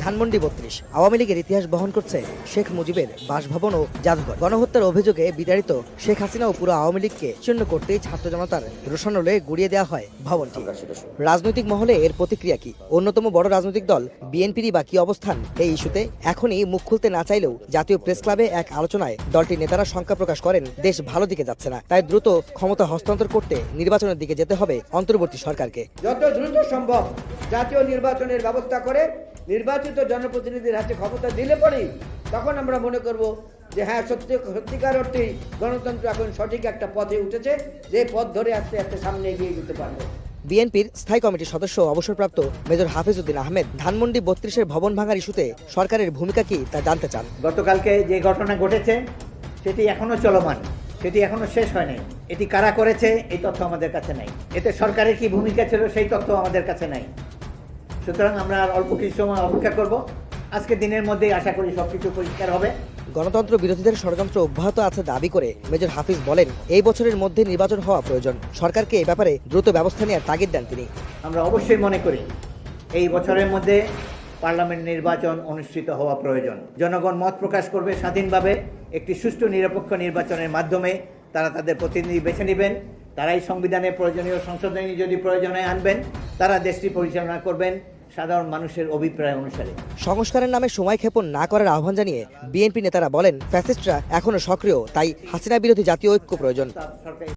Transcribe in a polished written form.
ধানমন্ডি ৩২ আওয়ামী লীগের ইতিহাস বহন করছে শেখ মুজিবের বাসভবন ও জাদুঘর। গণহত্যার অভিযোগে বিতাড়িত শেখ হাসিনা ও পুরো আওয়ামী লীগকে চূর্ণ করতেই ছাত্র জনতার রোষানলে গুড়িয়ে দেওয়া হয় ভবনটি। রাজনৈতিক মহলে এর প্রতিক্রিয়া কি? অন্যতম বড় রাজনৈতিক দল বিএনপিরই বা কি অবস্থান এই ইস্যুতে? এখনই মুখ খুলতে না চাইলেও জাতীয় প্রেস ক্লাবে এক আলোচনায় দলটির নেতারা শঙ্কা প্রকাশ করেন, দেশ ভালো দিকে যাচ্ছে না, তাই দ্রুত ক্ষমতা হস্তান্তর করতে নির্বাচনের দিকে যেতে হবে অন্তর্বর্তী সরকারকে। যত দ্রুত সম্ভব জাতীয় নির্বাচনের ব্যবস্থা করে নির্বাচিত জনপ্রতিনিধির হাতে ক্ষমতা দিলে পরেই তখন আমরা মনে করব যে হ্যাঁ, সত্যিকার অর্থেই গণতন্ত্র এখন সঠিক একটা পথে উঠেছে, যে পথ ধরে আস্তে আস্তে সামনে এগিয়ে যেতে পারবে। বিএনপির স্থায়ী কমিটির সদস্য অবসরপ্রাপ্ত মেজর হাফিজ উদ্দিন আহমেদ ধানমন্ডি ৩২-এর ভবন ভাঙার ইস্যুতে সরকারের ভূমিকা কি তা জানতে চান। গতকালকে যে ঘটনা ঘটেছে সেটি এখনো চলমান, সেটি এখনো শেষ হয় নাই। এটি কারা করেছে এই তথ্য আমাদের কাছে নাই। এতে সরকারের কি ভূমিকা ছিল সেই তথ্য আমাদের কাছে নাই। সুতরাং আমরা আর অল্প কিছু সময় অপেক্ষা করব। আজকে দিনের মধ্যেই আশা করি সবকিছু পরিষ্কার হবে। গণতন্ত্র বিরোধীদের ষড়যন্ত্র অব্যাহত আছে দাবি করে মেজর হাফিজ বলেন, এই বছরের মধ্যে নির্বাচন হওয়া প্রয়োজন। সরকারকে এ ব্যাপারে দ্রুত ব্যবস্থা নেওয়ার তাগিদ দেন তিনি। আমরা অবশ্যই মনে করি এই বছরের মধ্যে পার্লামেন্ট নির্বাচন অনুষ্ঠিত হওয়া প্রয়োজন। জনগণ মত প্রকাশ করবে স্বাধীনভাবে। একটি সুষ্ঠু নিরপেক্ষ নির্বাচনের মাধ্যমে তারা তাদের প্রতিনিধি বেছে নেবেন। তারাই সংবিধানে প্রয়োজনীয় সংশোধনী যদি প্রয়োজনে আনবেন, তারা দেশটি পরিচালনা করবেন সাধারণ মানুষের অভিপ্রায় অনুসারে। সংস্কারের নামে সময় ক্ষেপণ না করার আহ্বান জানিয়ে বিএনপি নেতারা বলেন, ফ্যাসিস্টরা এখনো সক্রিয়, তাই হাসিনা বিরোধী জাতীয় ঐক্য প্রয়োজন।